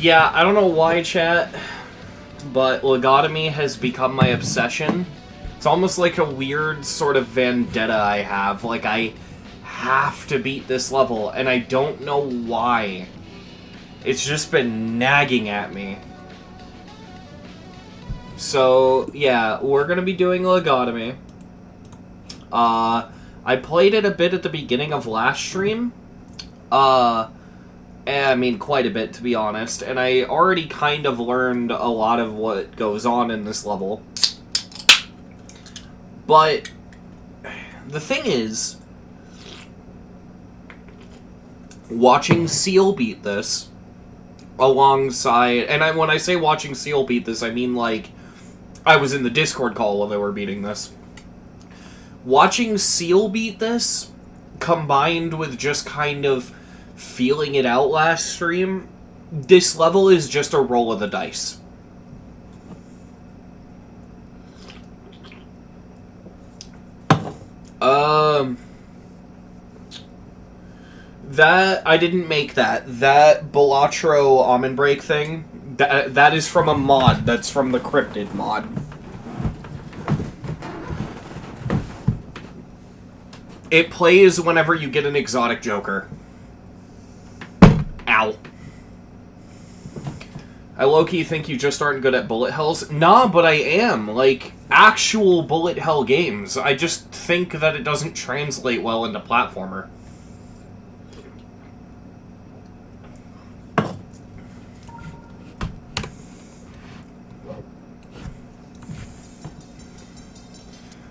Yeah, I don't know why, chat, but Logodomy has become my obsession. It's almost like a weird sort of vendetta I have. Like, I have to beat this level, and I don't know why. It's just been nagging at me. So, yeah, we're gonna be doing Logodomy. I played it a bit at the beginning of last stream. I mean, quite a bit, to be honest. And I already kind of learned a lot of what goes on in this level. But the thing is, watching Seal beat this alongside... And when I say watching Seal beat this, I mean, like, I was in the Discord call while they were beating this. Watching Seal beat this, combined with just kind of feeling it out last stream, this level is just a roll of the dice. That, I didn't make that. That Balatro Almond Break thing, that is from a mod. That's from the Cryptid mod. It plays whenever you get an exotic Joker. Ow. I low-key think you just aren't good at bullet hells. Nah, but I am. Like, actual bullet hell games. I just think that it doesn't translate well into platformer.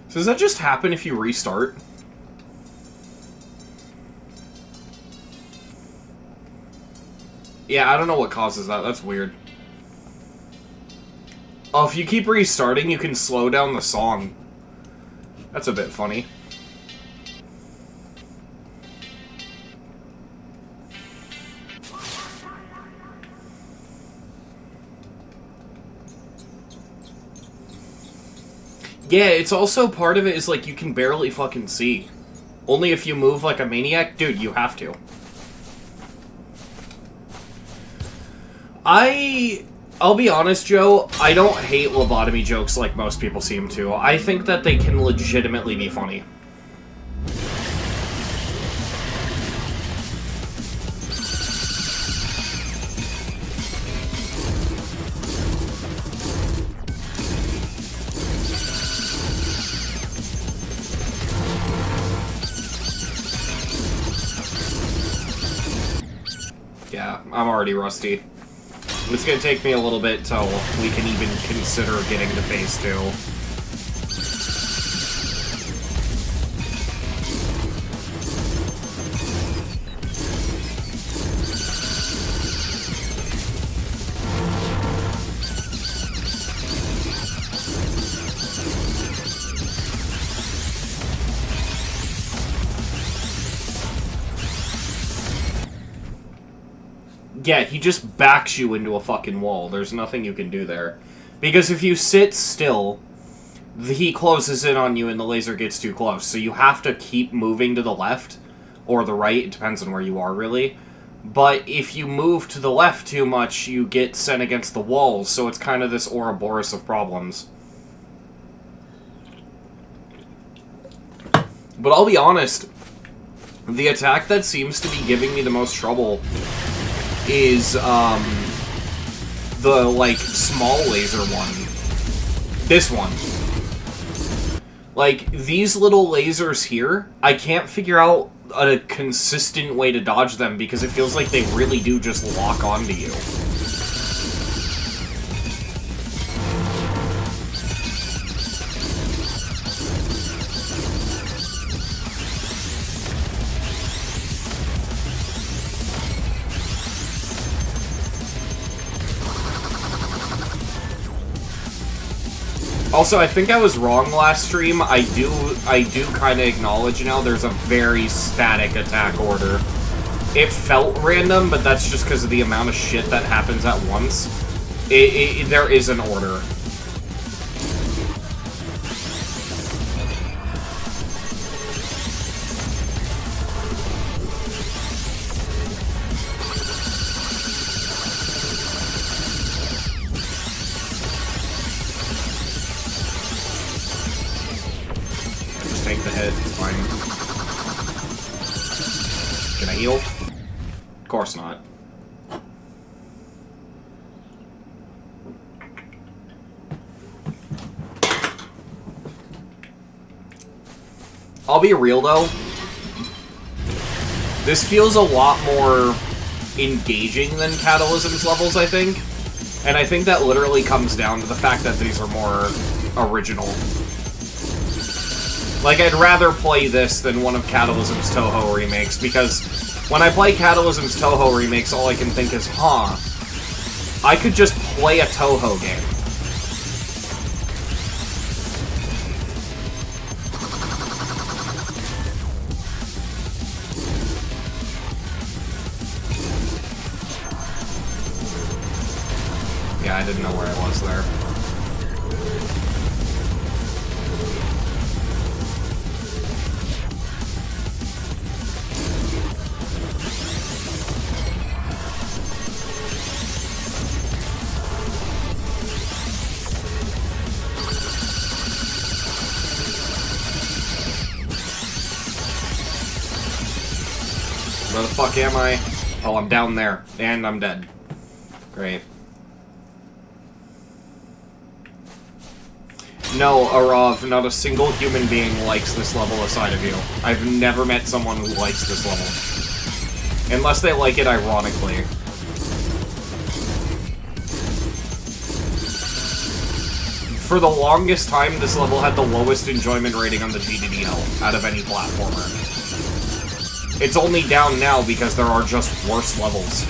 So does that just happen if you restart? Yeah, I don't know what causes that. That's weird. Oh, if you keep restarting, you can slow down the song. That's a bit funny. Yeah, it's also part of it is, like, you can barely fucking see. Only if you move like a maniac. Dude, you have to. I'll be honest, Joe, I don't hate lobotomy jokes like most people seem to. I think that they can legitimately be funny. Yeah, I'm already rusty. It's gonna take me a little bit till we can even consider getting to phase 2. Yeah, he just backs you into a fucking wall. There's nothing you can do there. Because if you sit still, he closes in on you and the laser gets too close. So you have to keep moving to the left or the right. It depends on where you are, really. But if you move to the left too much, you get sent against the walls. So it's kind of this Ouroboros of problems. But I'll be honest, the attack that seems to be giving me the most trouble is, the, like, small laser one. This one. Like, these little lasers here, I can't figure out a consistent way to dodge them because it feels like they really do just lock onto you. Also, I think I was wrong last stream. I do kind of acknowledge now there's a very static attack order. It felt random, but that's just because of the amount of shit that happens at once. There is an order. the hit. It's fine. Can I heal? Of course not. I'll be real, though. This feels a lot more engaging than Catalysm's levels, I think. And I think that literally comes down to the fact that these are more original. Like, I'd rather play this than one of Catalysm's Touhou remakes, because when I play Catalysm's Touhou remakes, all I can think is, huh, I could just play a Touhou game. Yeah, I didn't know where I was there. Where the fuck am I? Oh, I'm down there. And I'm dead. Great. No, Arav, not a single human being likes this level aside of you. I've never met someone who likes this level. Unless they like it ironically. For the longest time, this level had the lowest enjoyment rating on the GDDL out of any platformer. It's only down now because there are just worse levels.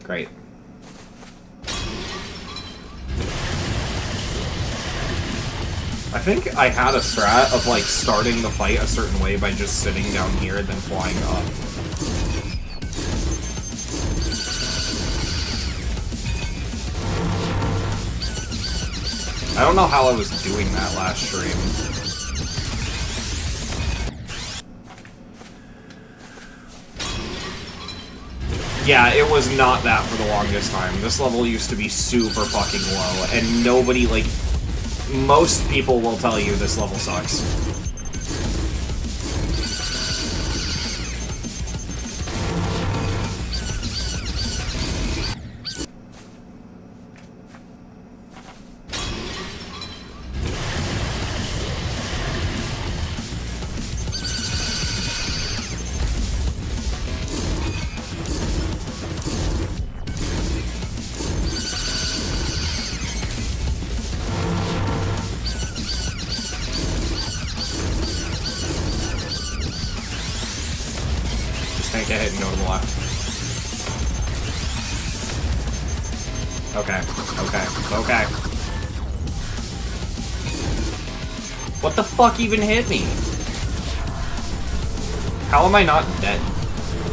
Great. I think I had a strat of, like, starting the fight a certain way by just sitting down here and then flying up. I don't know how I was doing that last stream. Yeah, it was not that for the longest time. This level used to be super fucking low, and nobody, like... Most people will tell you this level sucks. Can't get hit and go to the left. Okay, okay, okay. What the fuck even hit me? How am I not dead?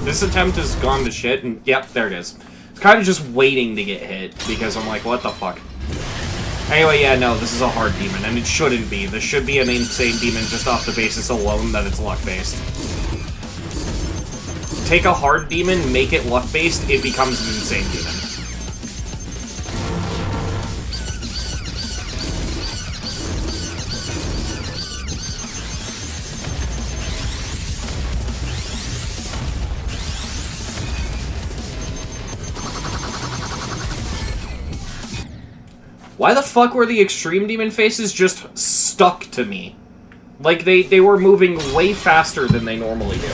This attempt has gone to shit, and yep, there it is. It's kind of just waiting to get hit, because I'm like, what the fuck? Anyway, yeah, no, this is a hard demon, and it shouldn't be. This should be an insane demon just off the basis alone that it's luck-based. Take a hard demon, make it luck-based, it becomes an insane demon. Why the fuck were the extreme demon faces just stuck to me? Like, they were moving way faster than they normally do.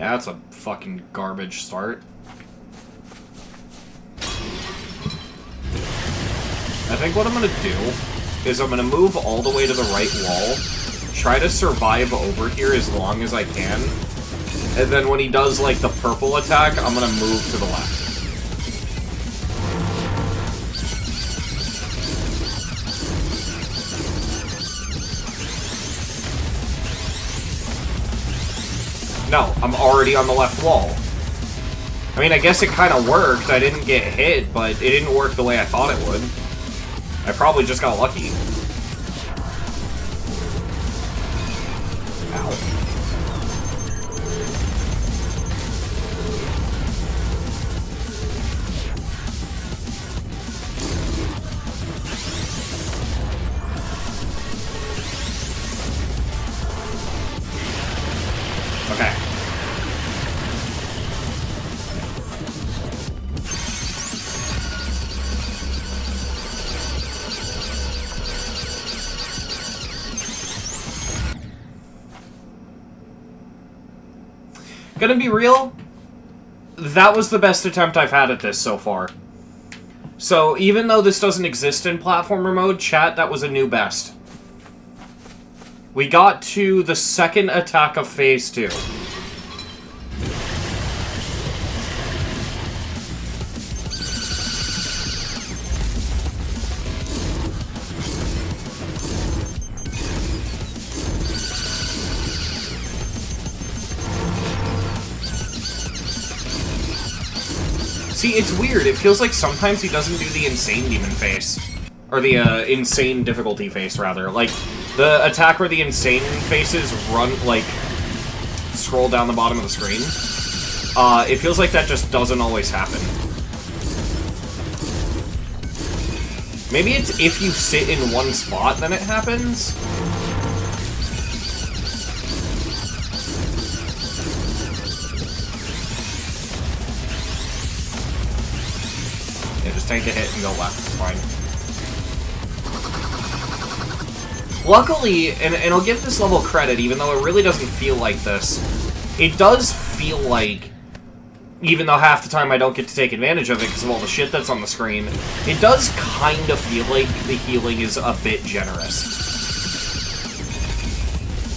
Yeah, that's a fucking garbage start. I think what I'm gonna do is I'm gonna move all the way to the right wall, try to survive over here as long as I can, and then when he does, like, the purple attack, I'm gonna move to the left. No, I'm already on the left wall. I mean, I guess it kind of worked. I didn't get hit, but it didn't work the way I thought it would. I probably just got lucky. Ow. Okay. Gonna be real, that was the best attempt I've had at this so far. So, even though this doesn't exist in platformer mode, chat, that was a new best. We got to the second attack of phase 2. See, it's weird. It feels like sometimes he doesn't do the insane demon face. Or the, insane difficulty face, rather. Like, the attack where the insane faces run, like, scroll down the bottom of the screen. It feels like that just doesn't always happen. Maybe it's if you sit in one spot, then it happens? Yeah, just take a hit and go left. It's fine. Luckily, and I'll give this level credit, even though it really doesn't feel like this, it does feel like, even though half the time I don't get to take advantage of it because of all the shit that's on the screen, it does kind of feel like the healing is a bit generous.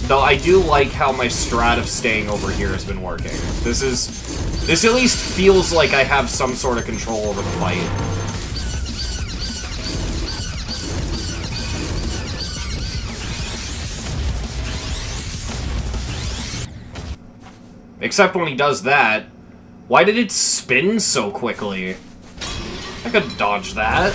Though I do like how my strat of staying over here has been working. This at least feels like I have some sort of control over the fight. Except when he does that, why did it spin so quickly? I could dodge that.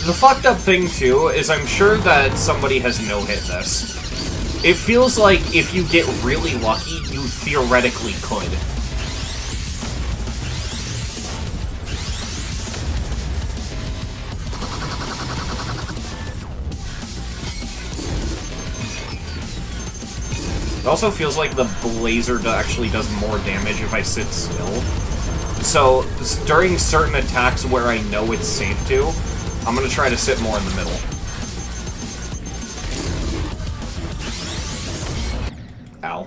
The fucked up thing, too, is I'm sure that somebody has no-hit this. It feels like if you get really lucky, you theoretically could. It also feels like the blazer actually does more damage if I sit still. So, during certain attacks where I know it's safe to, I'm gonna try to sit more in the middle. Ow.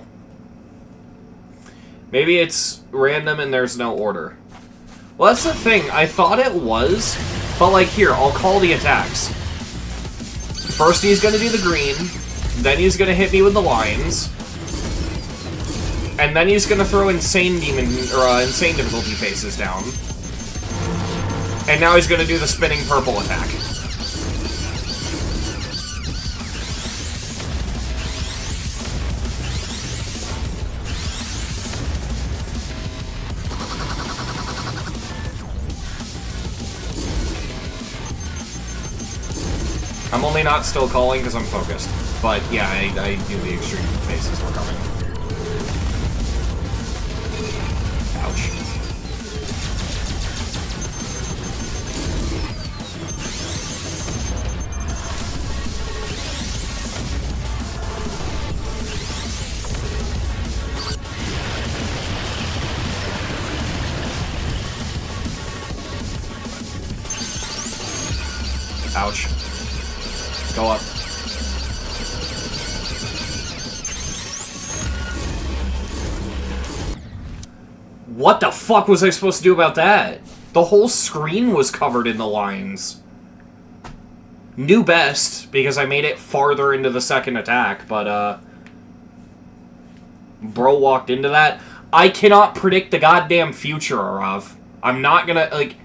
Maybe it's random and there's no order. Well, that's the thing. I thought it was, but like here, I'll call the attacks. First he's gonna do the green, then he's gonna hit me with the lines, and then he's gonna throw insane demon, or insane difficulty faces down. And now he's gonna do the spinning purple attack. I'm only not still calling because I'm focused. But yeah, I knew the extreme faces were coming. Ouch. Ouch. Go up. What the fuck was I supposed to do about that? The whole screen was covered in the lines. New best, because I made it farther into the second attack, but, bro walked into that. I cannot predict the goddamn future of. I'm not gonna, like...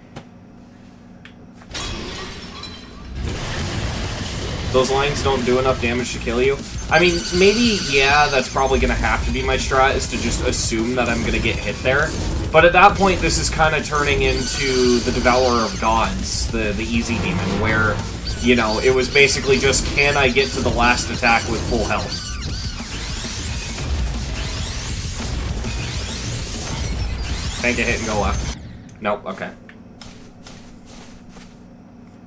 Those lines don't do enough damage to kill you. I mean, maybe, yeah, that's probably gonna have to be my strat, is to just assume that I'm gonna get hit there. But at that point, this is kind of turning into the Devourer of Gods, the easy demon, where, you know, it was basically just, can I get to the last attack with full health? Tank a hit and go left. Nope, okay.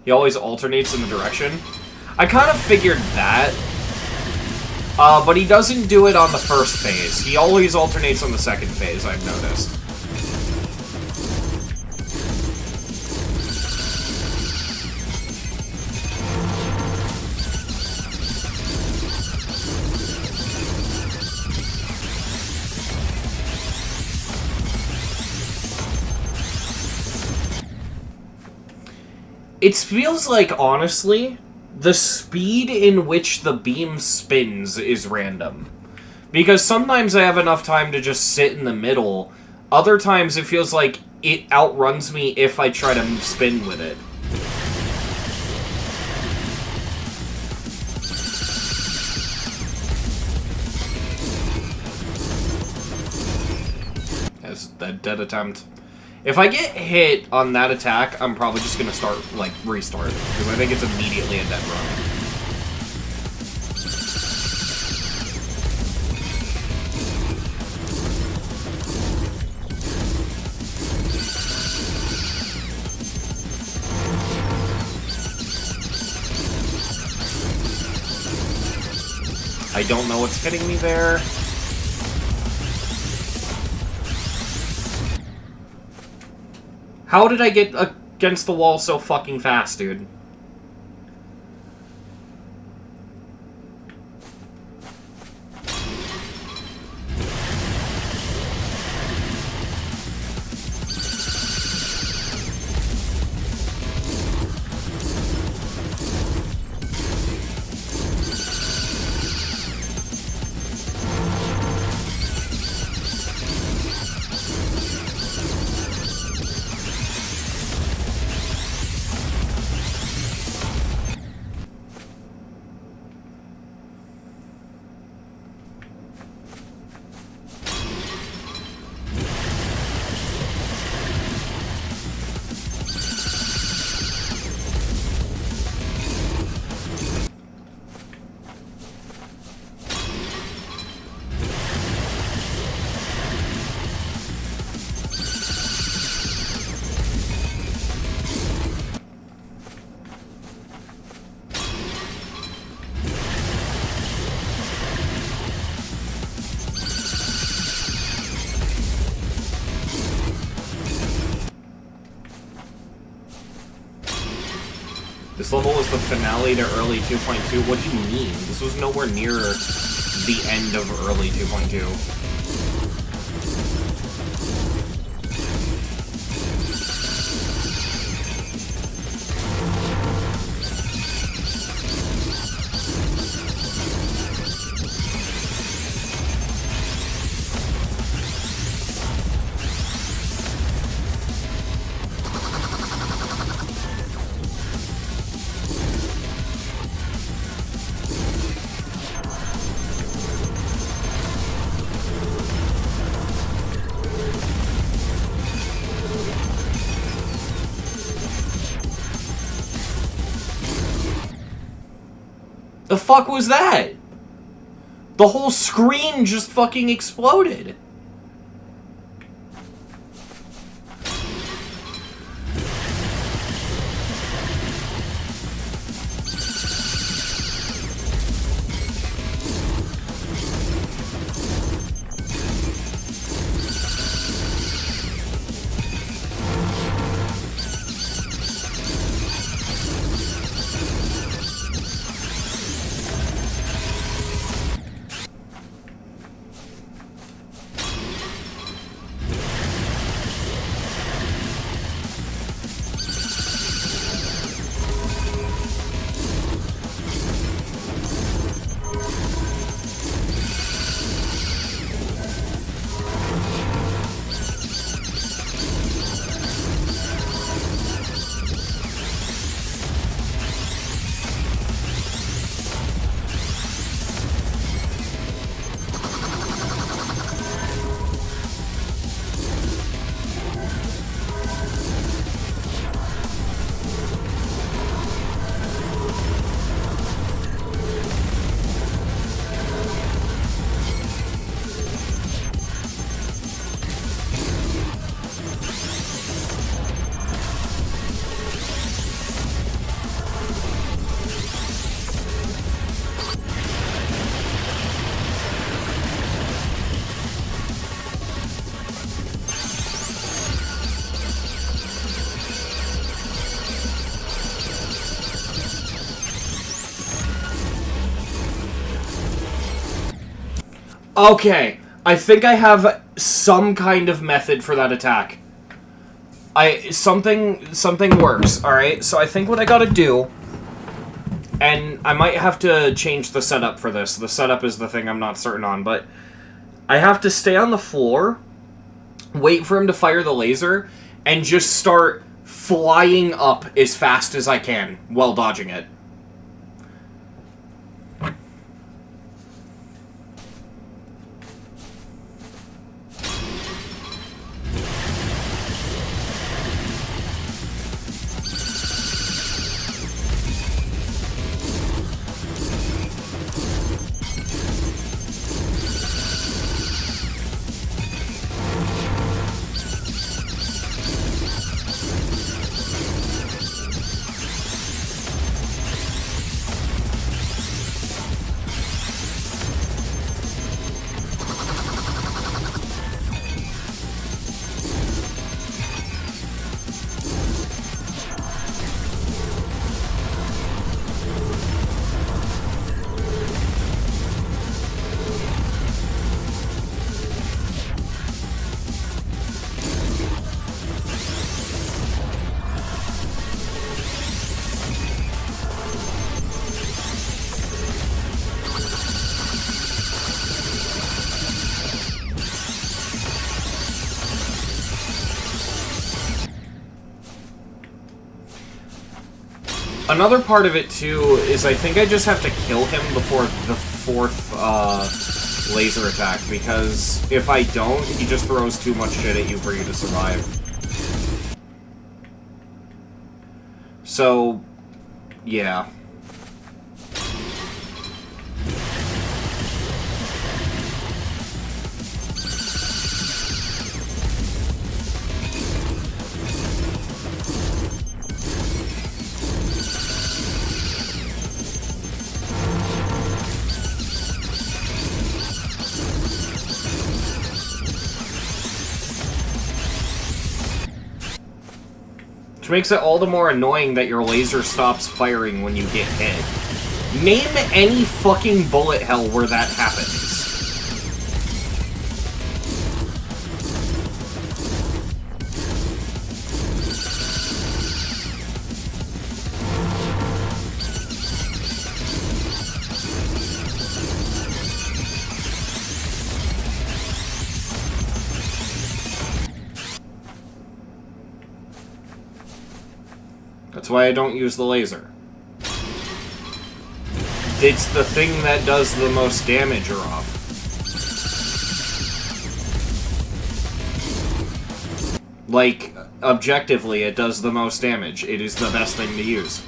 He always alternates in the direction. I kind of figured that. But he doesn't do it on the first phase. He always alternates on the second phase, I've noticed. It feels like, honestly, the speed in which the beam spins is random. Because sometimes I have enough time to just sit in the middle. Other times it feels like it outruns me if I try to spin with it. As that dead attempt. If I get hit on that attack, I'm probably just gonna start, like, restart. Because I think it's immediately a dead run. I don't know what's hitting me there. How did I get against the wall so fucking fast, dude? This level was the finale to early 2.2. What do you mean? This was nowhere near the end of early 2.2. The fuck was that? The whole screen just fucking exploded. Okay, I think I have some kind of method for that attack. Something works, alright? So I think what I gotta do, and I might have to change the setup for this. The setup is the thing I'm not certain on, but I have to stay on the floor, wait for him to fire the laser, and just start flying up as fast as I can while dodging it. Another part of it, too, is I think I just have to kill him before the fourth, laser attack, because if I don't, he just throws too much shit at you for you to survive. So, yeah. Which makes it all the more annoying that your laser stops firing when you get hit. Name any fucking bullet hell where that happens. That's why I don't use the laser. It's the thing that does the most damage, off. Like, objectively, it does the most damage. It is the best thing to use.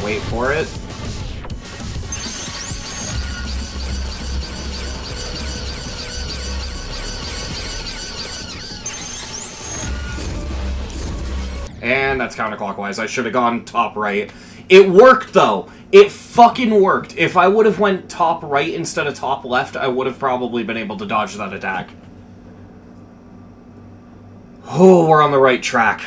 Wait for it. And that's counterclockwise. I should have gone top right. It worked, though. It fucking worked. If I would have went top right instead of top left, I would have probably been able to dodge that attack. Oh, we're on the right track.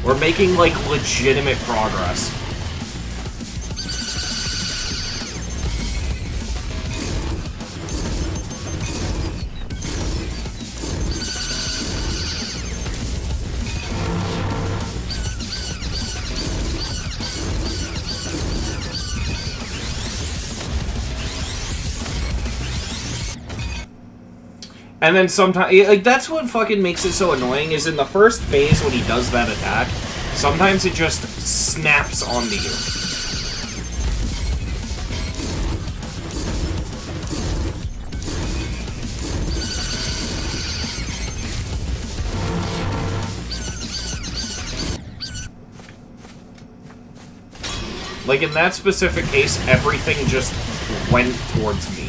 We're making, like, legitimate progress. And then sometimes, like, that's what fucking makes it so annoying, is in the first phase when he does that attack, sometimes it just snaps onto you. Like, in that specific case, everything just went towards me.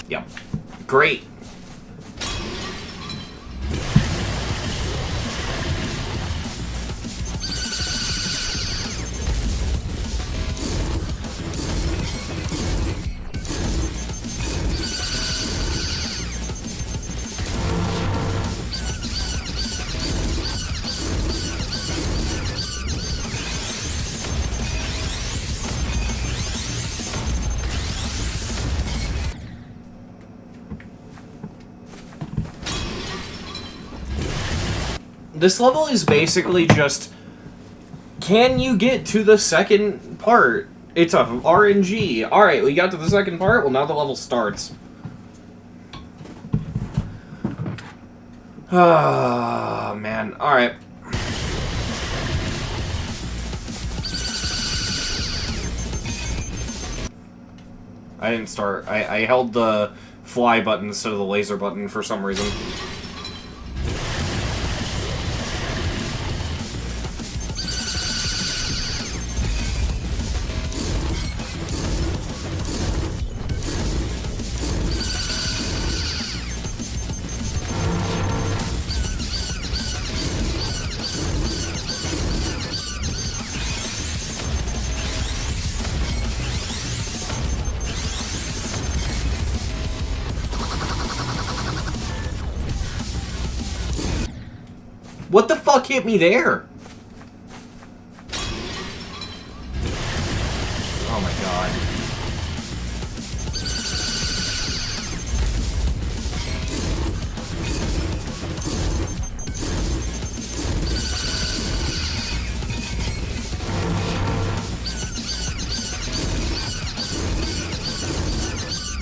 Yep. Great. This level is basically just, can you get to the second part? It's a RNG. Alright, we got to the second part, well now the level starts. Ah, man. Alright. I didn't start. I held the fly button instead of the laser button for some reason. What the fuck hit me there? Oh my god.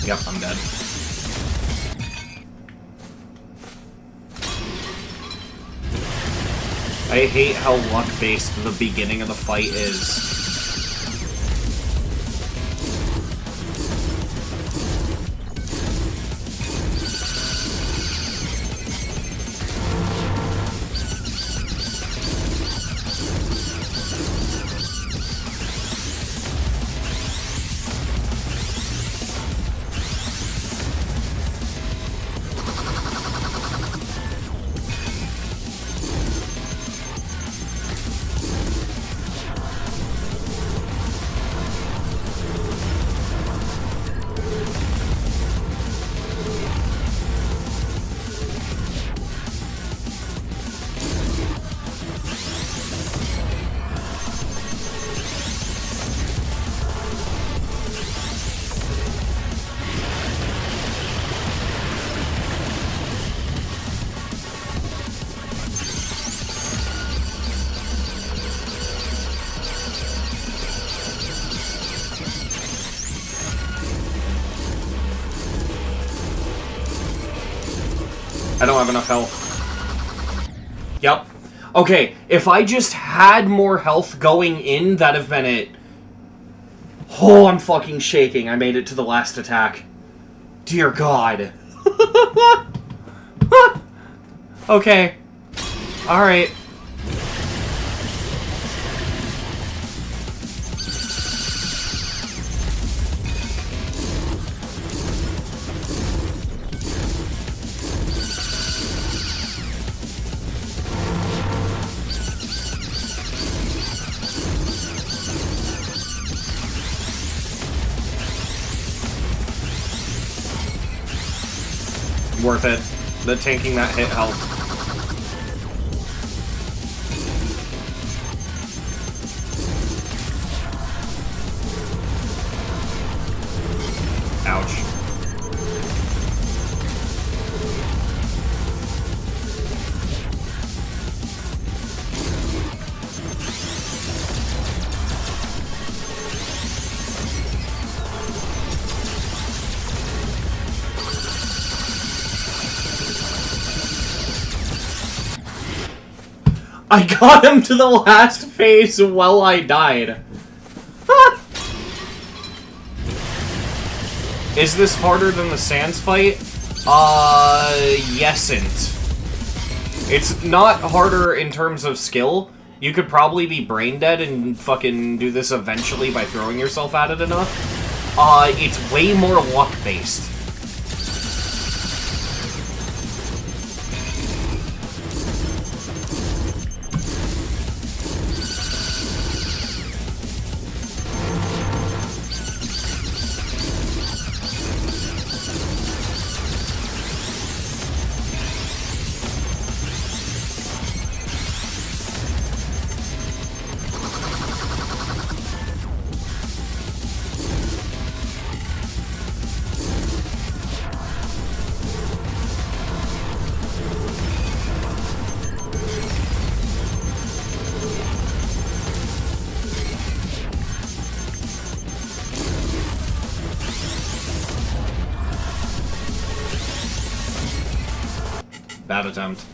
Yep, I'm dead. I hate how luck-based the beginning of the fight is. I don't have enough health. Yep. Okay, if I just had more health going in, that'd have been it. Oh, I'm fucking shaking. I made it to the last attack. Dear God. Okay. Alright. Worth it. The tanking that hit helped. I got him to the last phase while I died. Is this harder than the Sans fight? Yesn't. It's not harder in terms of skill. You could probably be brain dead and fucking do this eventually by throwing yourself at it enough. It's way more luck-based. Bad attempt.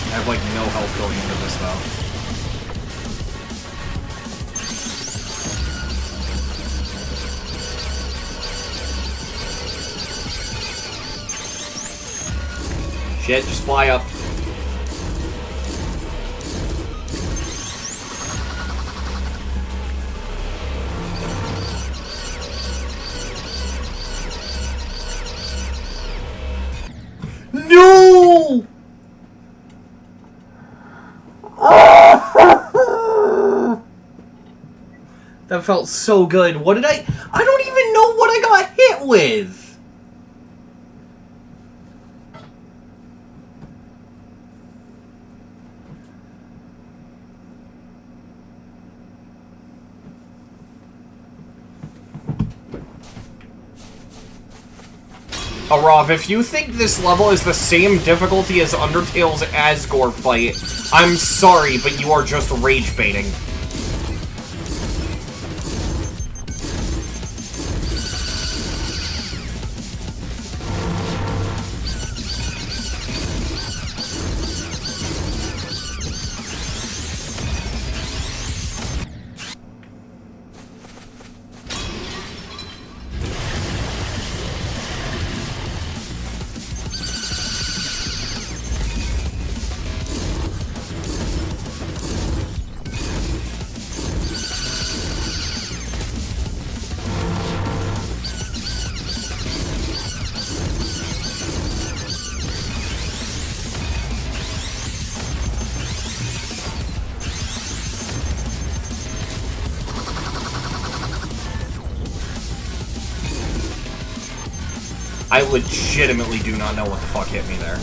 I have, like, no health going into this, though. Shit, just fly up. No! That felt so good. What did I don't even know what I got hit with. Arav, if you think this level is the same difficulty as Undertale's Asgore fight, I'm sorry, but you are just rage baiting. I legitimately do not know what the fuck hit me there.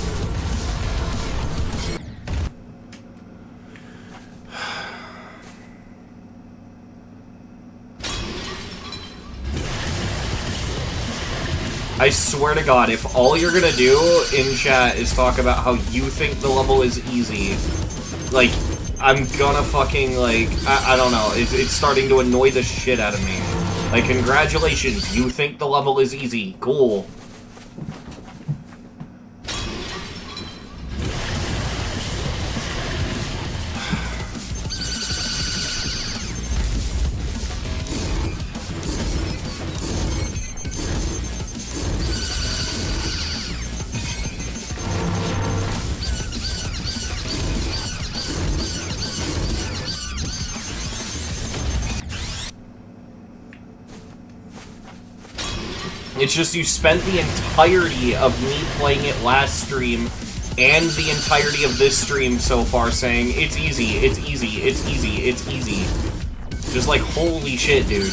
I swear to God, if all you're gonna do in chat is talk about how you think the level is easy, like, I'm gonna fucking, like, I don't know, it's starting to annoy the shit out of me. Like, congratulations, you think the level is easy. Cool. It's just you spent the entirety of me playing it last stream and the entirety of this stream so far saying, it's easy, it's easy, it's easy, it's easy. Just like, holy shit, dude.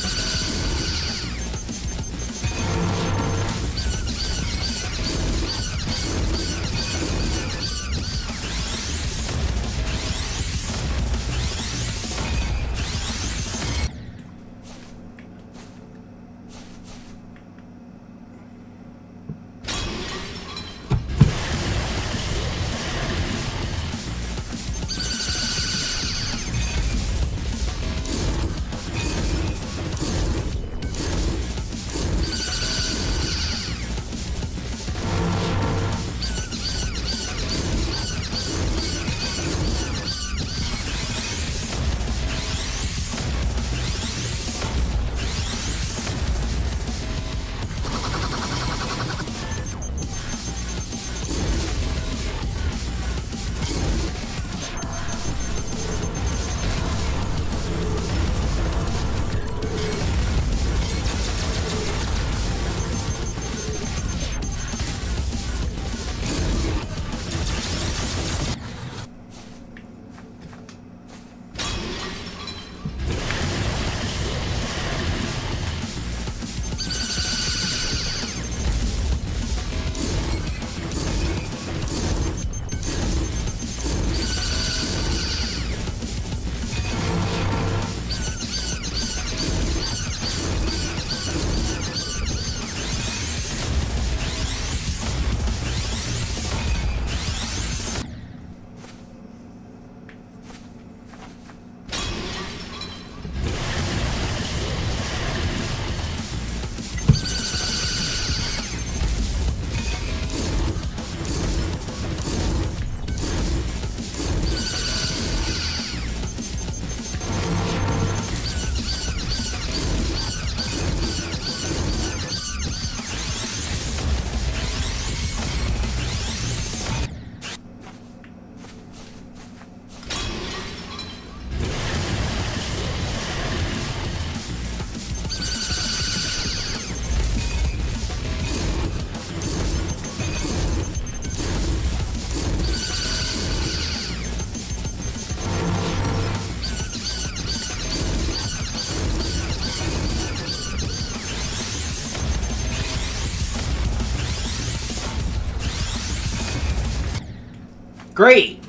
Great!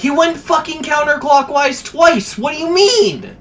He went fucking counterclockwise twice! What do you mean?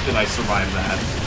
did I survive that?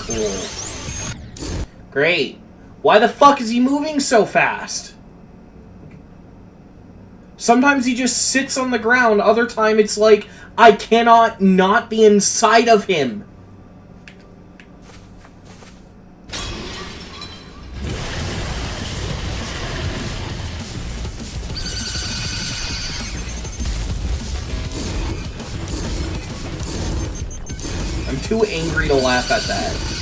Cool. Great. Why the fuck is he moving so fast? Sometimes he just sits on the ground, other time it's like, I cannot not be inside of him. I'm too angry to laugh at that.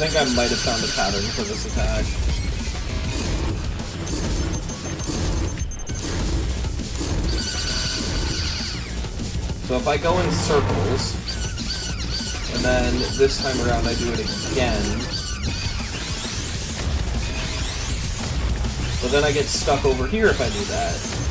think I might have found a pattern for this attack. So if I go in circles, and then this time around I do it again, but then I get stuck over here if I do that.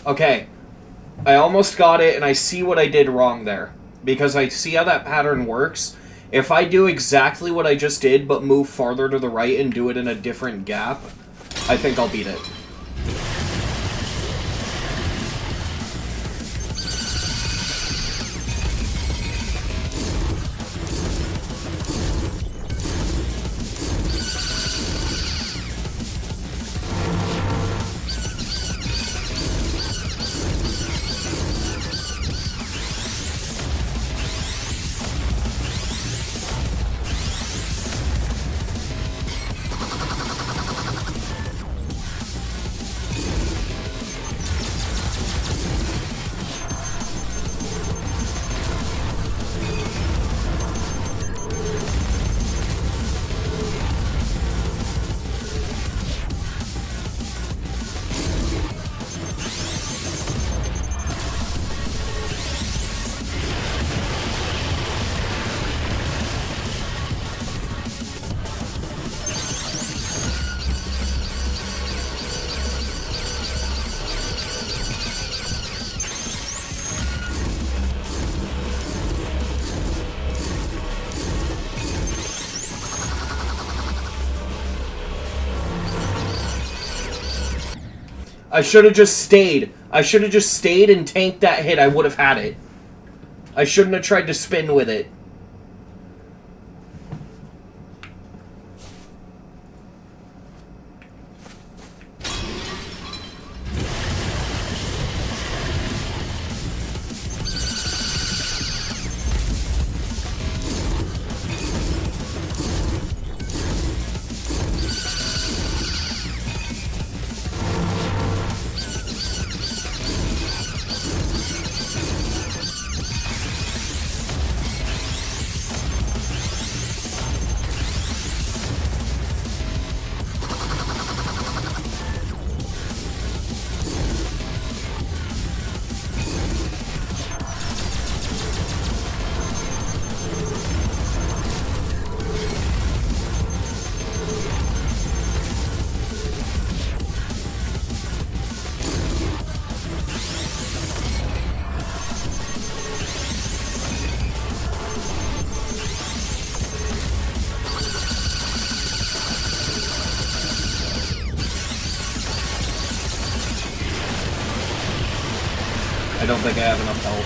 Okay, I almost got it, and I see what I did wrong there. Because I see how that pattern works. If I do exactly what I just did, but move farther to the right and do it in a different gap, I think I'll beat it. I should have just stayed. I should have just stayed and tanked that hit. I would have had it. I shouldn't have tried to spin with it. I don't think I have enough health.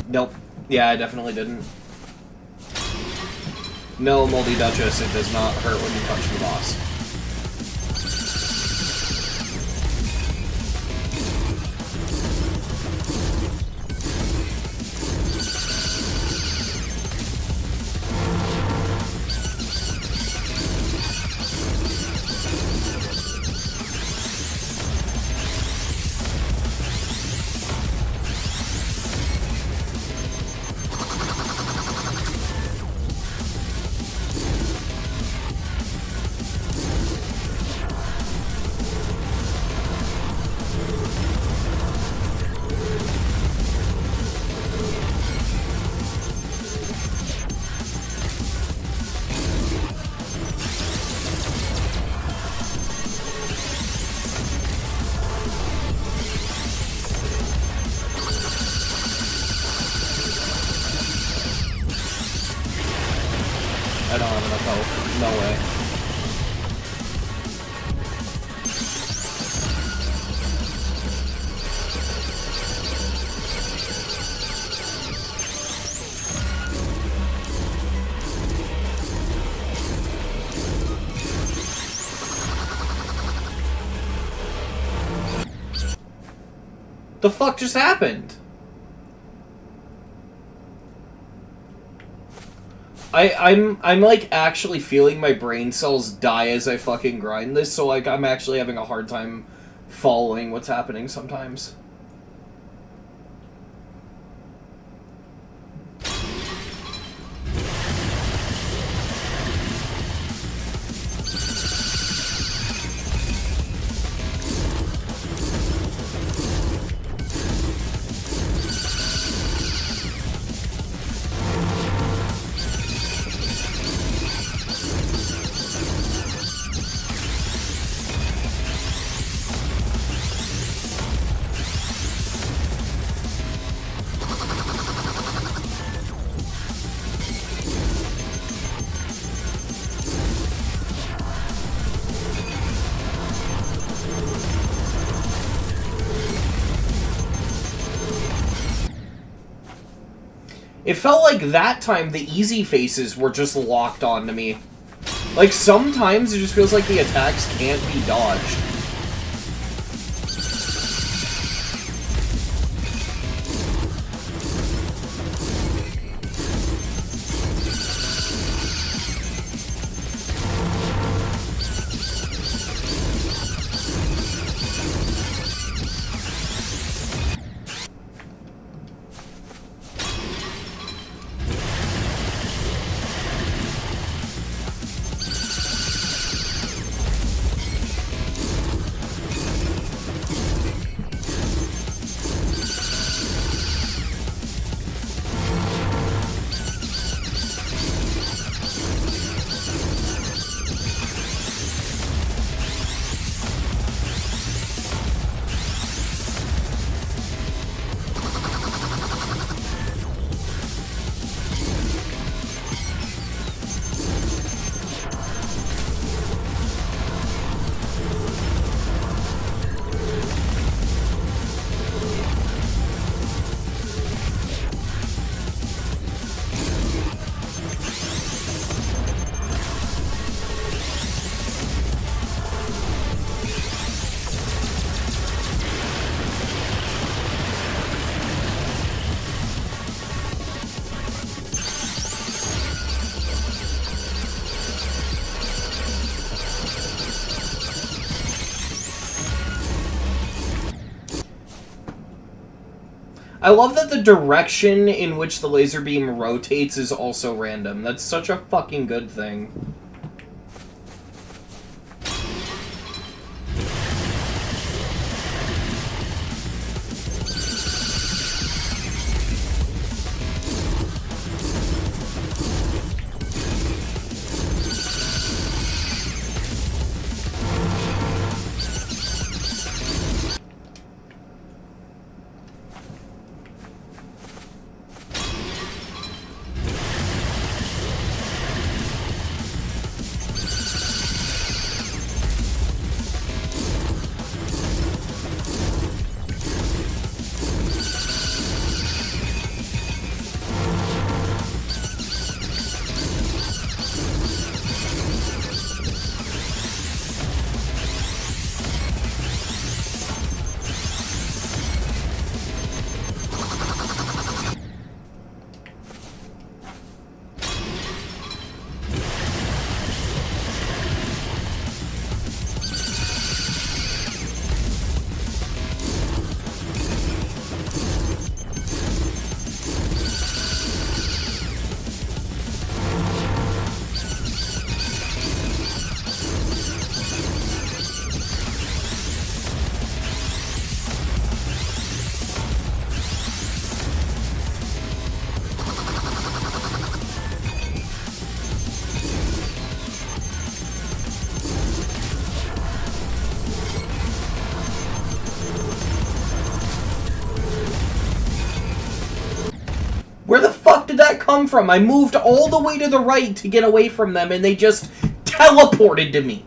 Nope. Yeah, I definitely didn't. No, Moldy Duchess, it does not hurt when you punch the boss. The fuck just happened? I'm like actually feeling my brain cells die as I fucking grind this, so like I'm actually having a hard time following what's happening sometimes. It felt like that time the easy faces were just locked onto me. Like, sometimes it just feels like the attacks can't be dodged. I love that the direction in which the laser beam rotates is also random. That's such a fucking good thing. Where the fuck did that come from? I moved all the way to the right to get away from them, and they just teleported to me.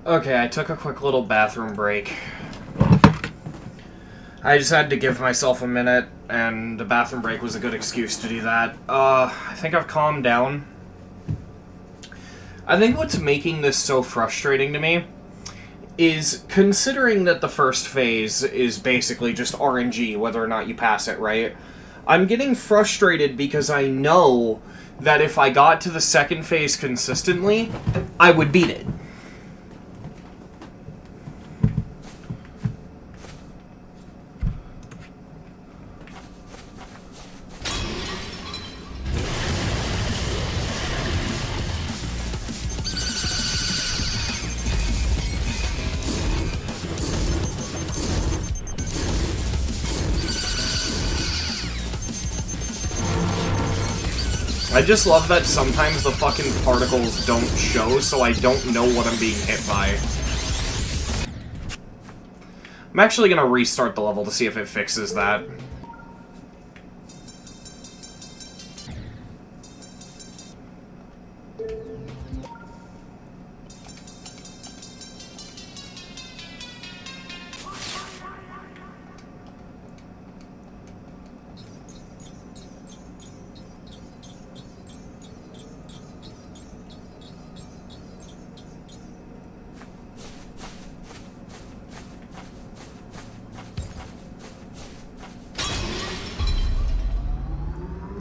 Okay, I took a quick little bathroom break. I just had to give myself a minute, and the bathroom break was a good excuse to do that. I think I've calmed down. I think what's making this so frustrating to me is considering that the first phase is basically just RNG, whether or not you pass it, right? I'm getting frustrated because I know that if I got to the second phase consistently, I would beat it. I just love that sometimes the fucking particles don't show, so I don't know what I'm being hit by. I'm actually gonna restart the level to see if it fixes that.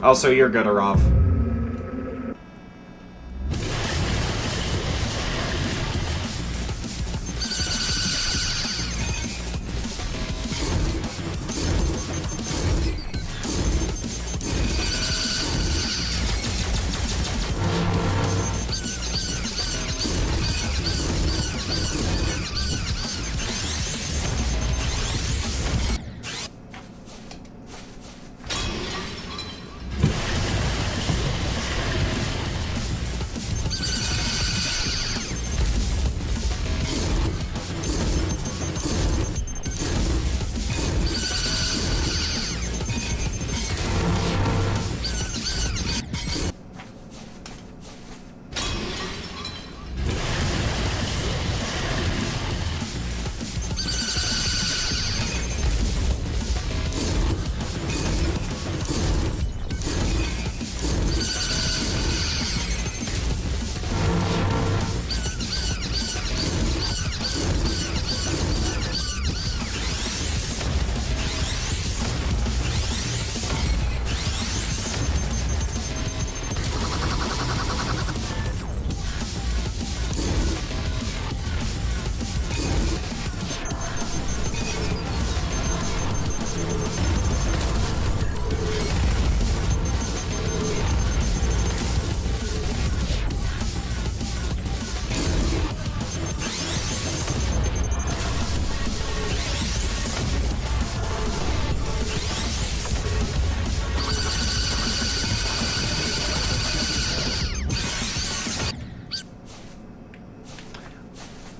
Also, you're good or off.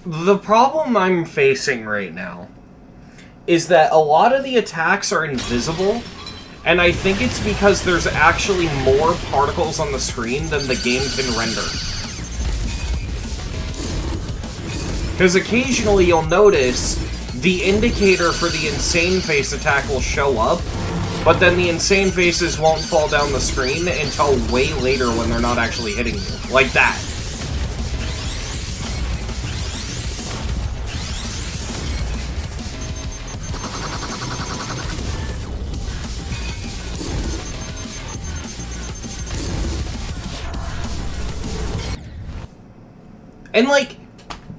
The problem I'm facing right now is that a lot of the attacks are invisible, and I think it's because there's actually more particles on the screen than the game can render. Because occasionally you'll notice the indicator for the insane face attack will show up, but then the insane faces won't fall down the screen until way later when they're not actually hitting you. Like that. And, like,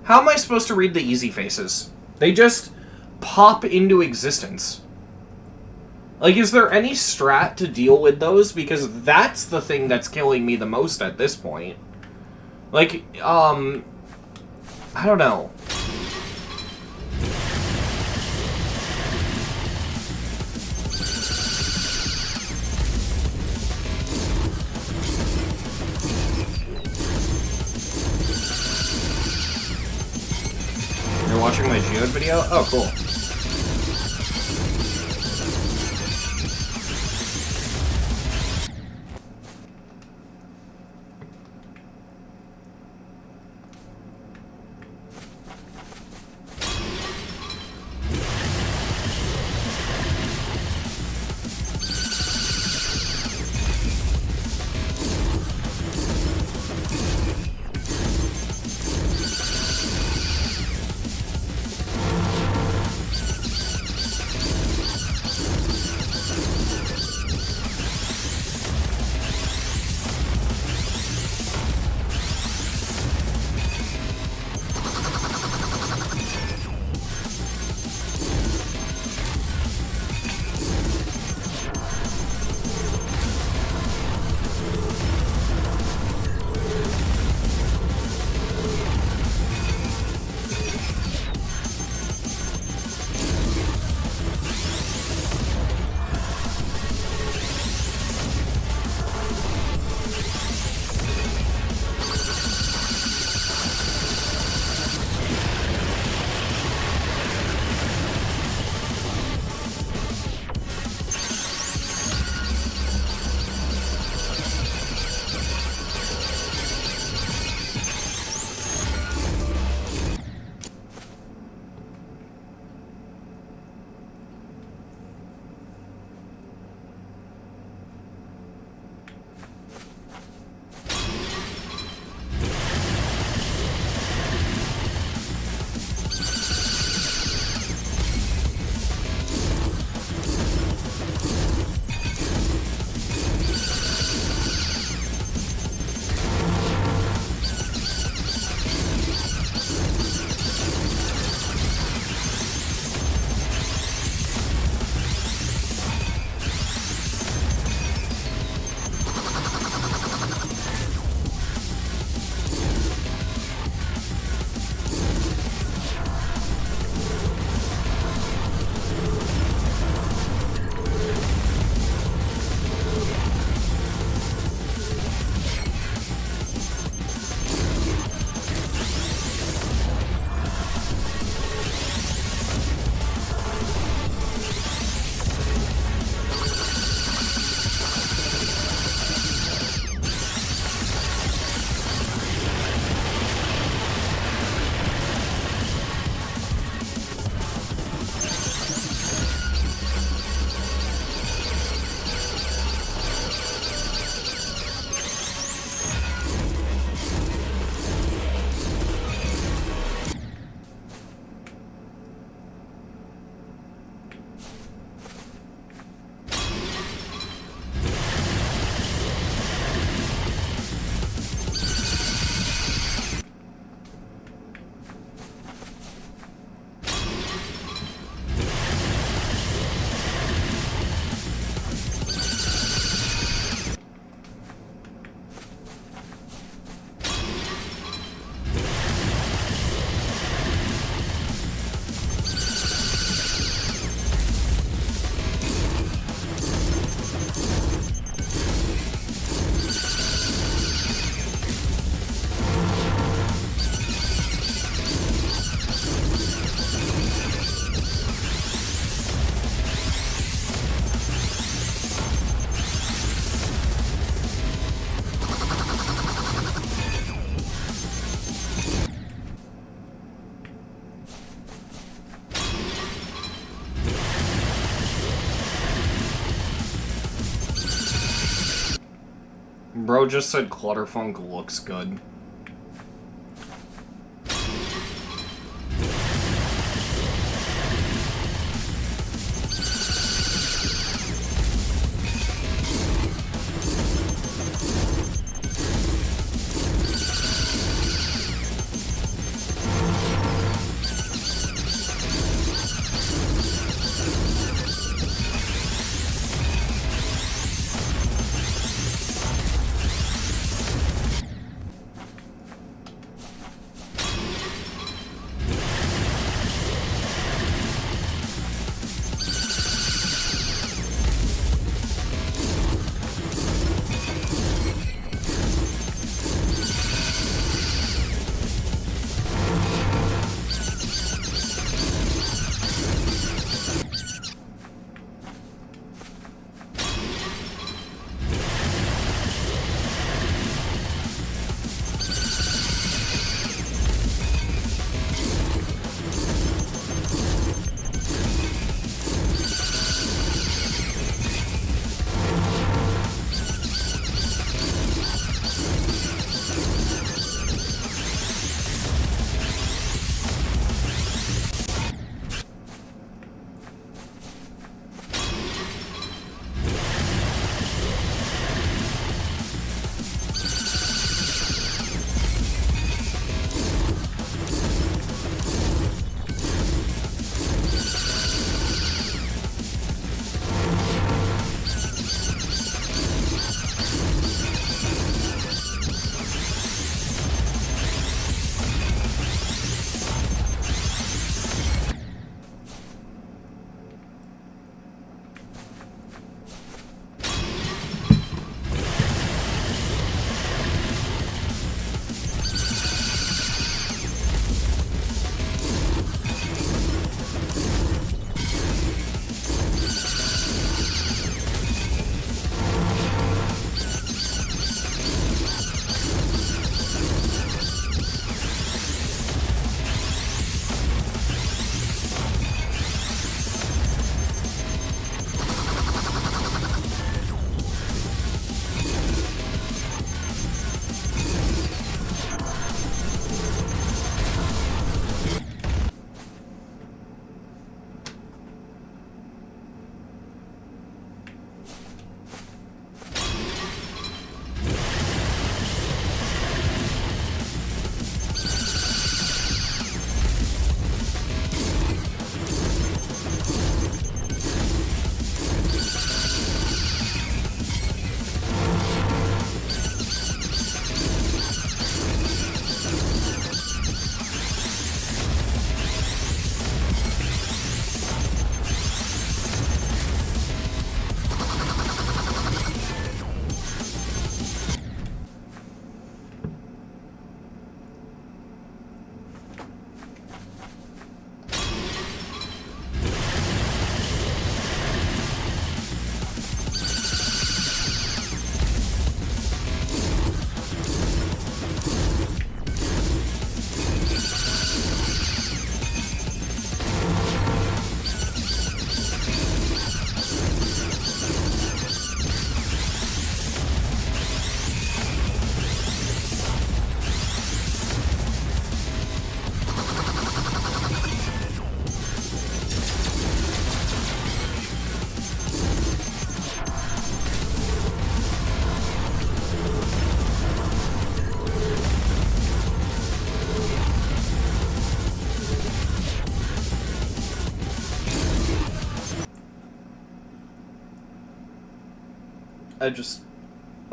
how am I supposed to read the easy faces? They just pop into existence. Like, is there any strat to deal with those? Because that's the thing that's killing me the most at this point. Like, I don't know. You're watching my Geode video? Oh, cool. Bro just said Clutterfunk looks good.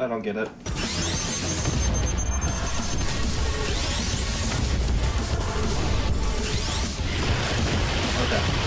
I don't get it. Okay.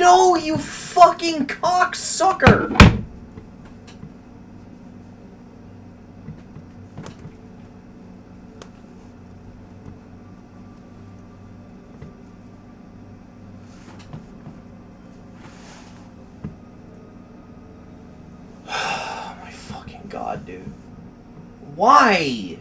No, you fucking cocksucker! Oh my fucking god, dude. Why?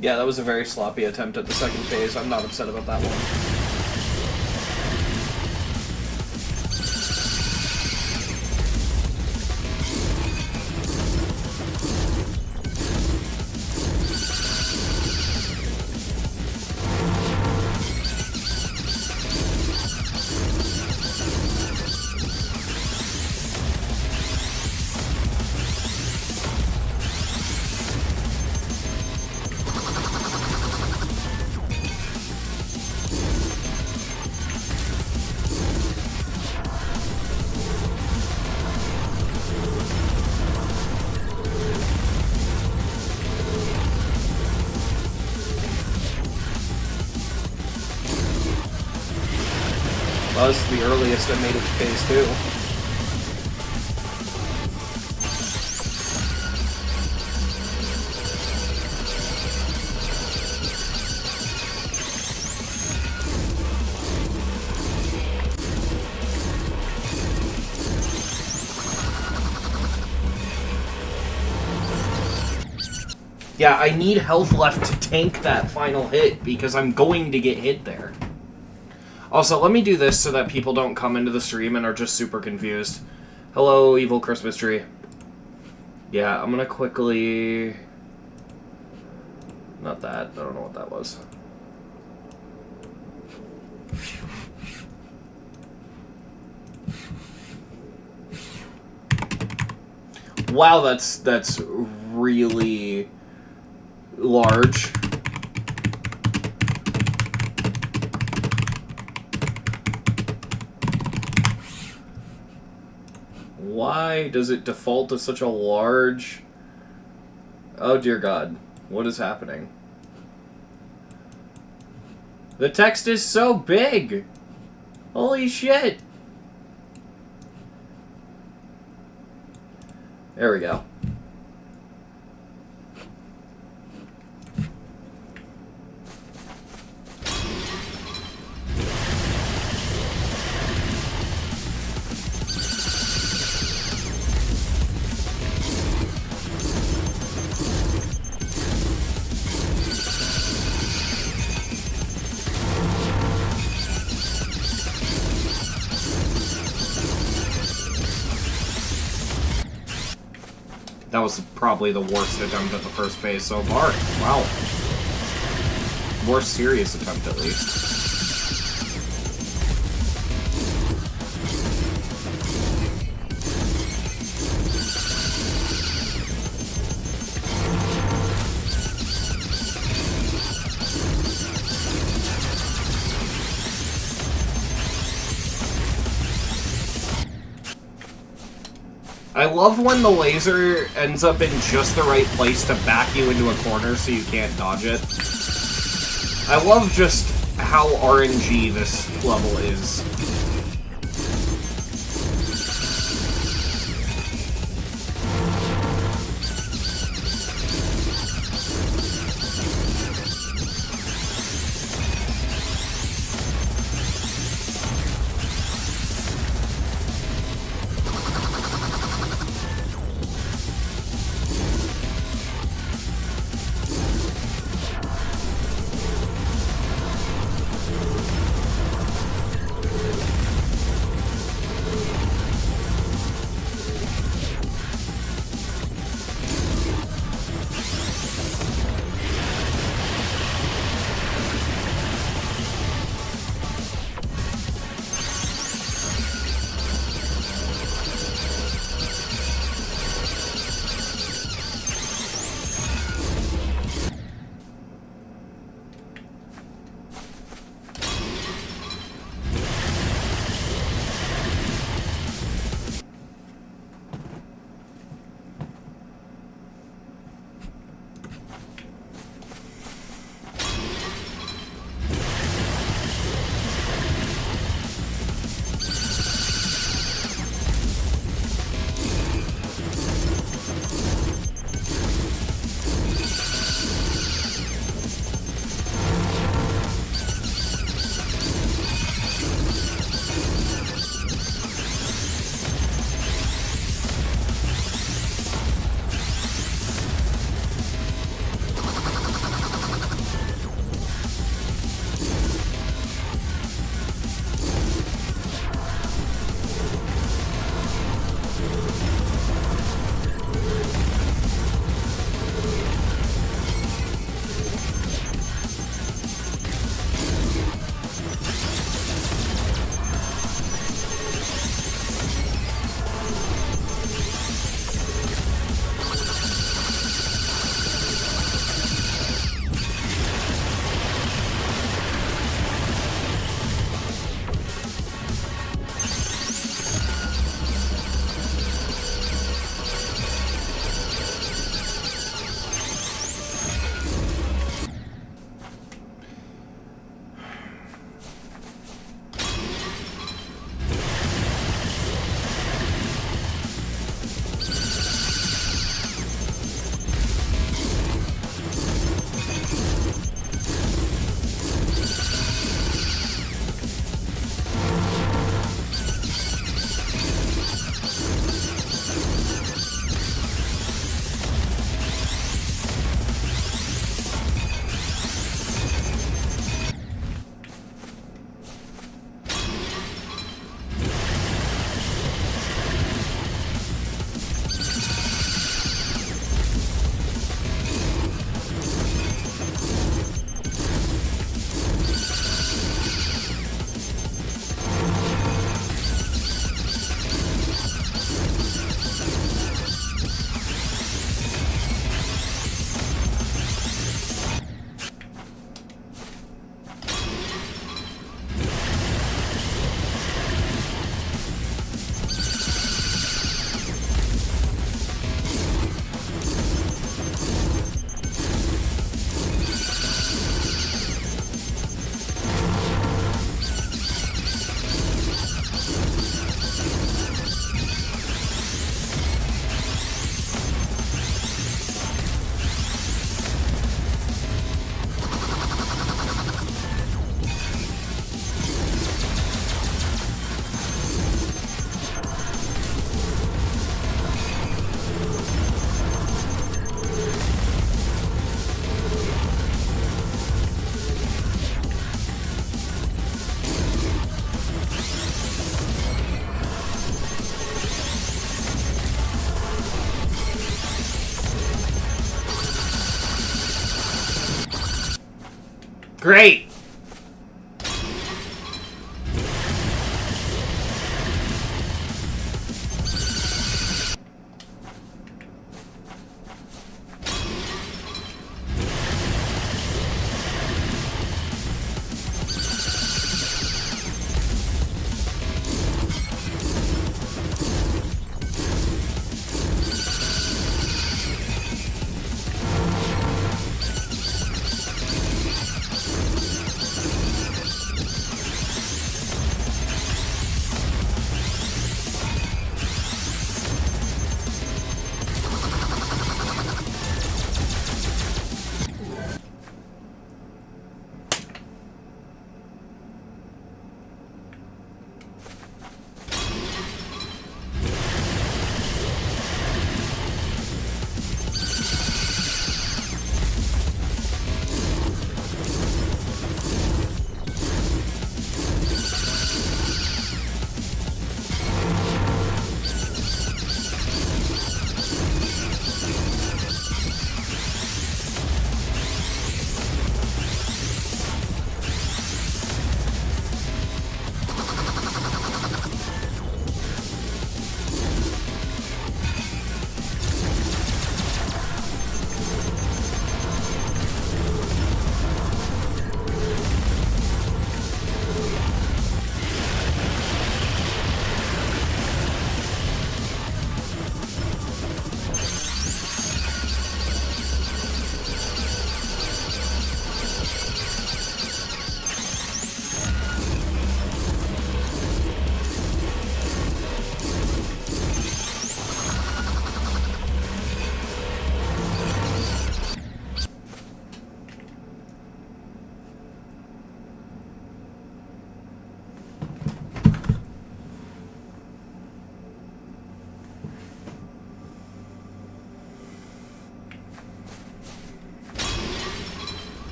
Yeah, that was a very sloppy attempt at the second phase. I'm not upset about that one. Well, this is the earliest I made it to phase 2. Yeah, I need health left to tank that final hit, because I'm going to get hit there. Also, let me do this so that people don't come into the stream and are just super confused. Hello, evil Christmas tree. Yeah, I'm gonna quickly... Not that. I don't know what that was. Wow, that's really large. Why does it default to such a large... Oh dear God, what is happening? The text is so big! Holy shit! There we go. That was probably the worst attempt at the first phase so far. Wow. More serious attempt, at least. I love when the laser ends up in just the right place to back you into a corner so you can't dodge it. I love just how RNG this level is. Great!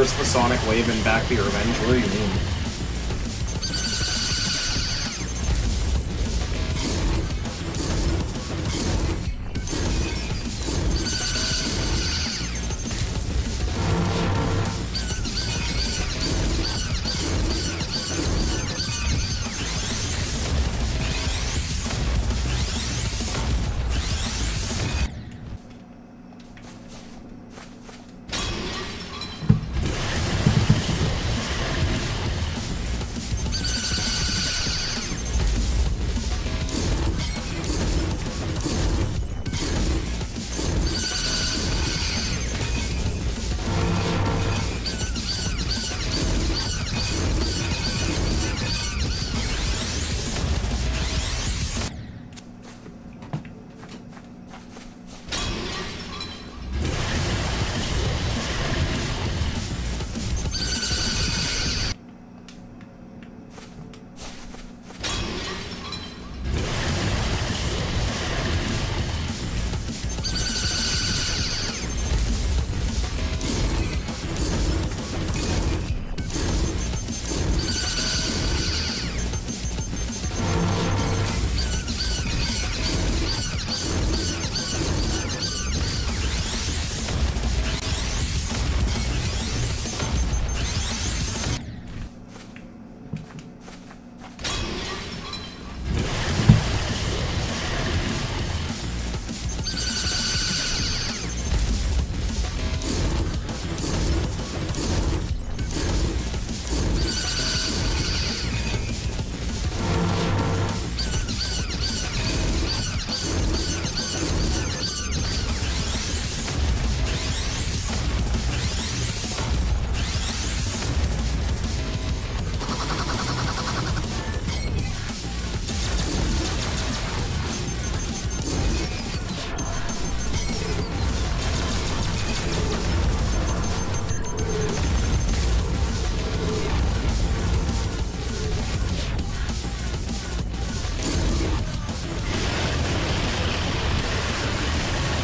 Where's the Sonic Wave and Back to Your Revenge? What do you mean?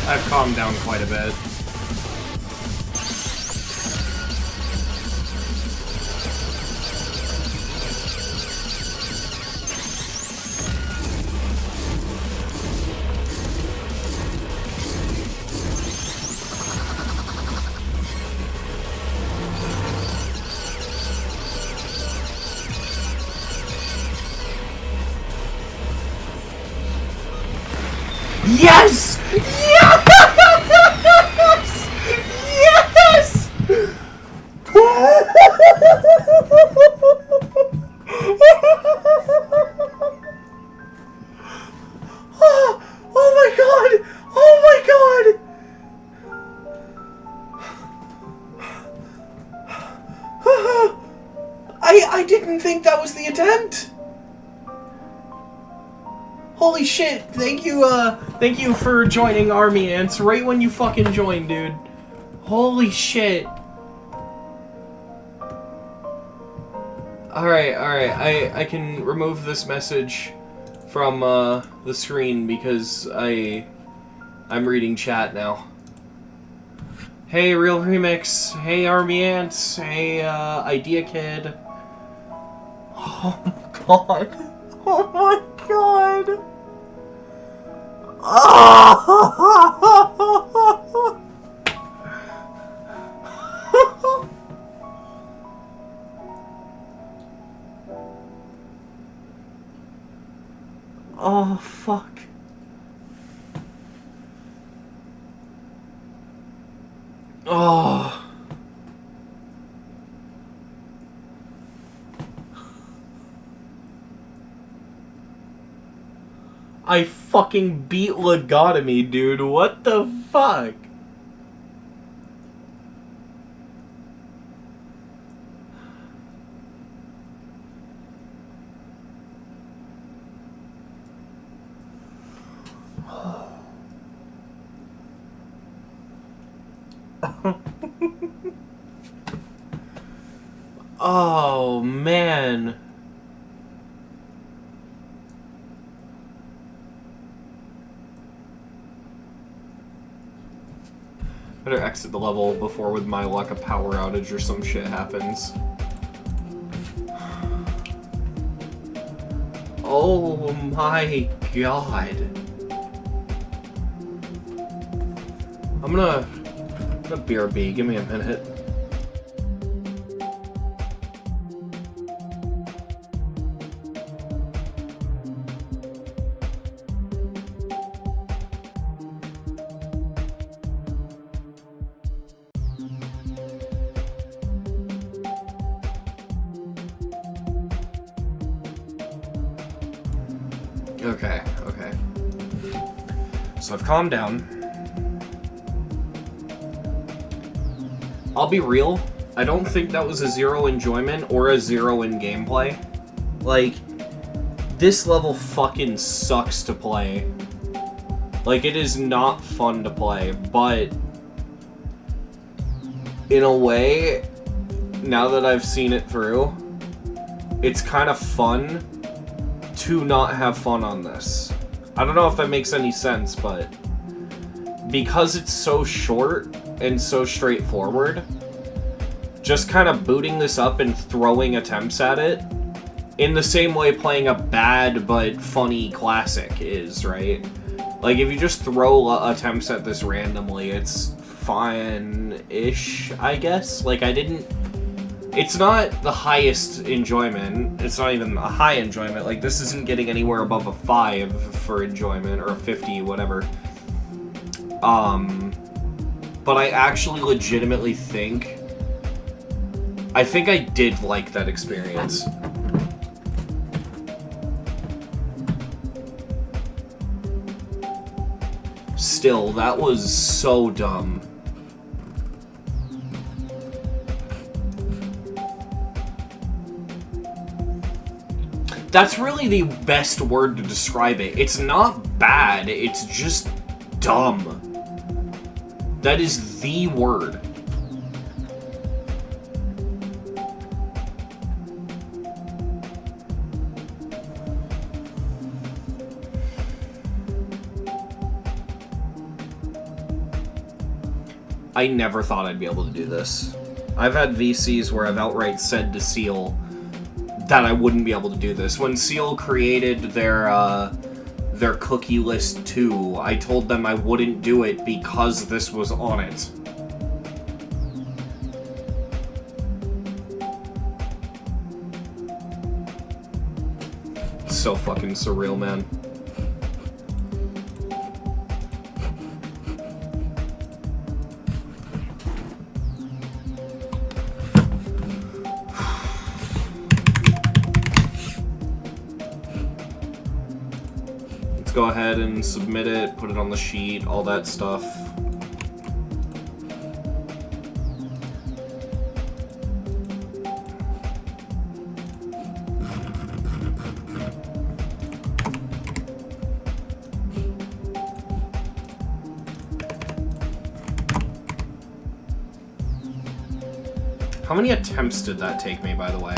I've calmed down quite a bit. Yes! Yes! Yes! Oh my god! Oh my god! I didn't think that was the attempt! Holy shit, thank you for joining Army Ants right when you fucking joined, dude. Holy shit. Alright, I can remove this message from, the screen because I'm reading chat now. Hey, Real Remix. Hey, Army Ants. Hey, Idea Kid. Oh my god. Oh my god. Oh, fuck. Oh. I fucking beat Logodomy, dude. What the fuck? Oh, man. Better exit the level before, with my luck, a power outage or some shit happens. Oh my god. I'm gonna BRB, give me a minute. Okay. So I've calmed down. I'll be real, I don't think that was a 0 enjoyment or a 0 in gameplay. Like, this level fucking sucks to play. Like, it is not fun to play, but in a way, now that I've seen it through, it's kind of fun to not have fun on this. I don't know if that makes any sense, but because it's so short and so straightforward, just kind of booting this up and throwing attempts at it, in the same way playing a bad but funny classic is, right? Like, if you just throw attempts at this randomly, it's fine-ish, I guess? Like, it's not the highest enjoyment. It's not even a high enjoyment. Like, this isn't getting anywhere above a 5 for enjoyment, or a 50, whatever. But I actually legitimately think I did like that experience. Still, that was so dumb. That's really the best word to describe it. It's not bad, it's just dumb. That is the word. I never thought I'd be able to do this. I've had VCs where I've outright said to Seal that I wouldn't be able to do this. When Seal created their cookie list 2, I told them I wouldn't do it because this was on it. It's so fucking surreal, man. Go ahead and submit it, put it on the sheet, all that stuff. How many attempts did that take me, by the way?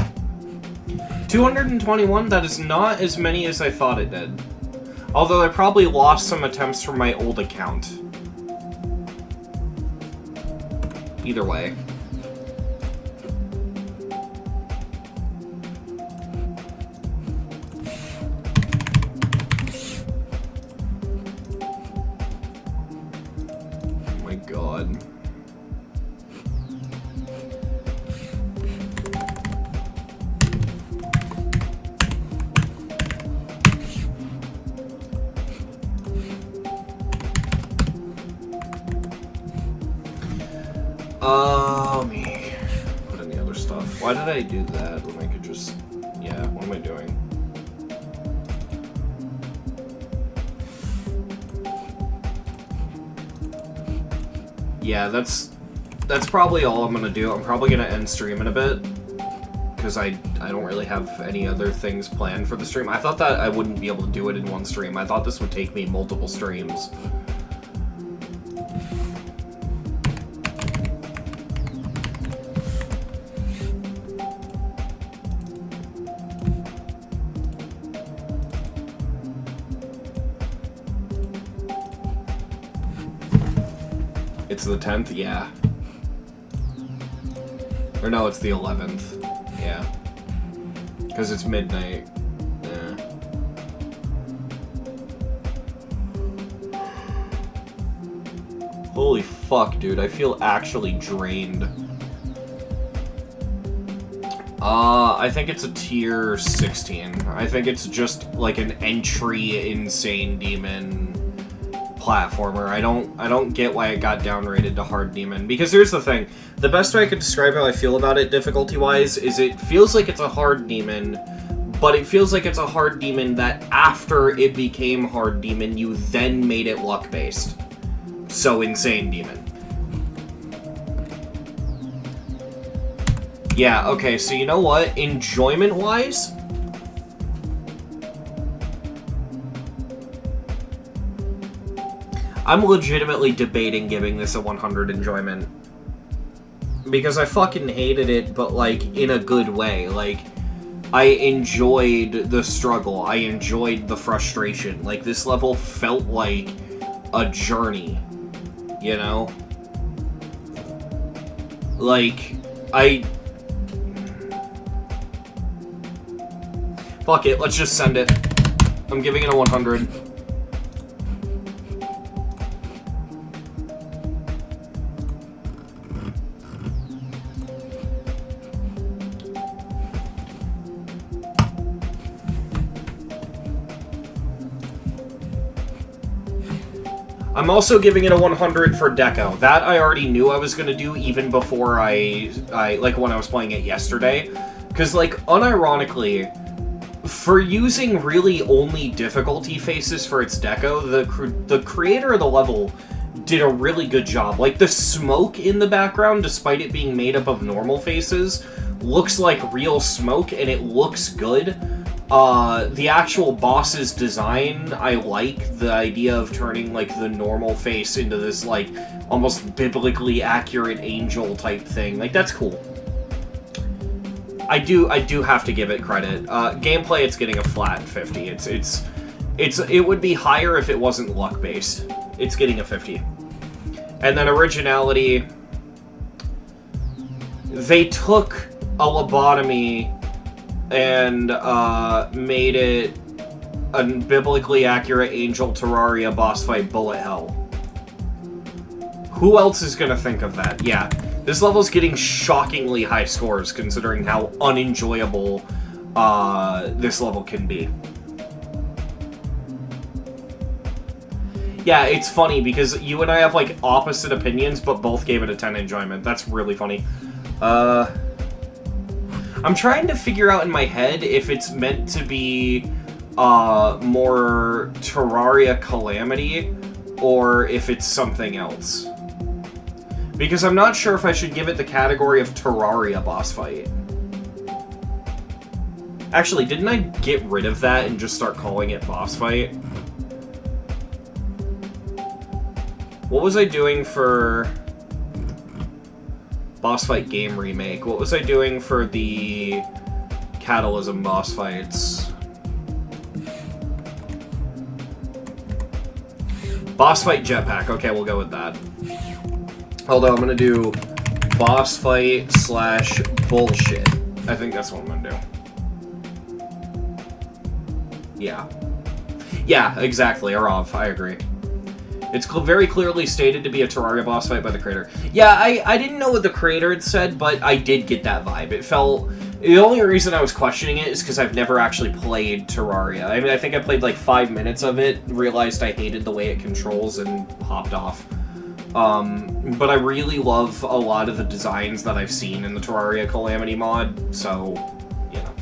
221? That is not as many as I thought it did. Although I probably lost some attempts from my old account. Either way. Oh my god. Me. Put in the other stuff. Why did I do that when I could just... Yeah, what am I doing? Yeah, that's probably all I'm gonna do. I'm probably gonna end stream in a bit, because I don't really have any other things planned for the stream. I thought that I wouldn't be able to do it in one stream. I thought this would take me multiple streams. It's the 10th? Yeah. Or no, it's the 11th. Yeah. Because it's midnight. Yeah. Holy fuck, dude. I feel actually drained. I think it's a tier 16. I think it's just like an entry insane demon platformer. I don't get why it got downrated to hard demon. Because here's the thing. The best way I could describe how I feel about it difficulty-wise is it feels like it's a hard demon, but it feels like it's a hard demon that after it became hard demon, you then made it luck-based. So insane demon. Yeah, okay, so you know what? Enjoyment-wise, I'm legitimately debating giving this a 100 enjoyment. Because I fucking hated it, but, like, in a good way. Like, I enjoyed the struggle. I enjoyed the frustration. Like, this level felt like a journey. You know? Like, Fuck it, let's just send it. I'm giving it a 100. I'm also giving it a 100 for Deco. That I already knew I was going to do even before I like, when I was playing it yesterday. Because, like, unironically, for using really only difficulty faces for its deco, the creator of the level did a really good job. Like, the smoke in the background, despite it being made up of normal faces, looks like real smoke, and it looks good. The actual boss's design, I like the idea of turning, like, the normal face into this, like, almost biblically accurate angel type thing. Like, that's cool. I do have to give it credit. Gameplay, it's getting a flat 50. It would be higher if it wasn't luck-based. It's getting a 50. And then originality, they took a Logodomy and made it a biblically accurate Angel Terraria boss fight bullet hell. Who else is gonna think of that? Yeah. This level's getting shockingly high scores, considering how unenjoyable this level can be. Yeah, it's funny, because you and I have, like, opposite opinions, but both gave it a 10 enjoyment. That's really funny. I'm trying to figure out in my head if it's meant to be more Terraria Calamity, or if it's something else. Because I'm not sure if I should give it the category of Terraria boss fight. Actually, didn't I get rid of that and just start calling it boss fight? What was I doing for boss fight game remake? What was I doing for the Catalysm boss fights? Boss fight jetpack. Okay, we'll go with that. Although I'm gonna do boss fight / bullshit. I think that's what I'm gonna do. Yeah. Yeah, exactly. Arav, I agree. It's very clearly stated to be a Terraria boss fight by the creator. Yeah, I didn't know what the creator had said, but I did get that vibe. It felt... The only reason I was questioning it is because I've never actually played Terraria. I mean, I think I played like 5 minutes of it, realized I hated the way it controls, and hopped off. But I really love a lot of the designs that I've seen in the Terraria Calamity mod, so, you know.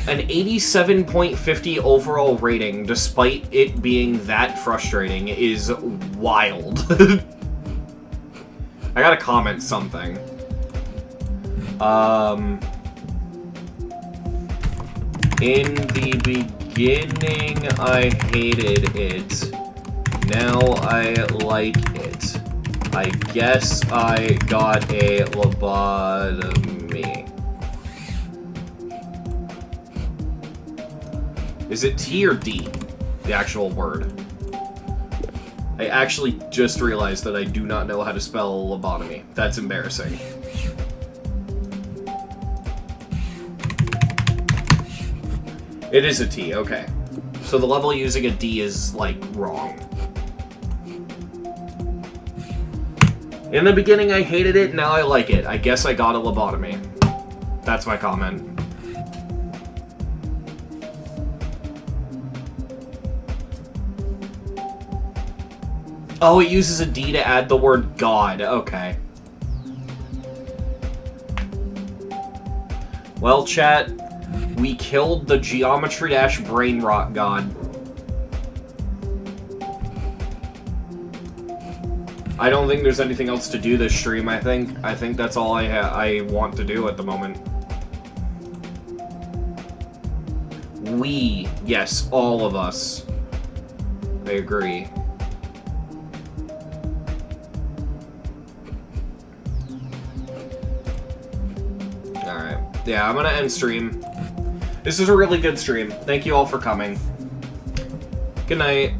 An 87.50 overall rating, despite it being that frustrating, is wild. I gotta comment something. In the beginning, I hated it. Now I like it. I guess I got a lobotomy. Is it T or D? The actual word. I actually just realized that I do not know how to spell lobotomy. That's embarrassing. It is a T, okay. So the level using a D is, like, wrong. In the beginning, I hated it, now I like it. I guess I got a lobotomy. That's my comment. Oh, it uses a D to add the word God. Okay. Well, chat, we killed the Geometry Dash Brain Rot God. I don't think there's anything else to do this stream, I think that's all I want to do at the moment. We, yes, all of us. I agree. Alright. Yeah, I'm gonna end stream. This is a really good stream. Thank you all for coming. Good night.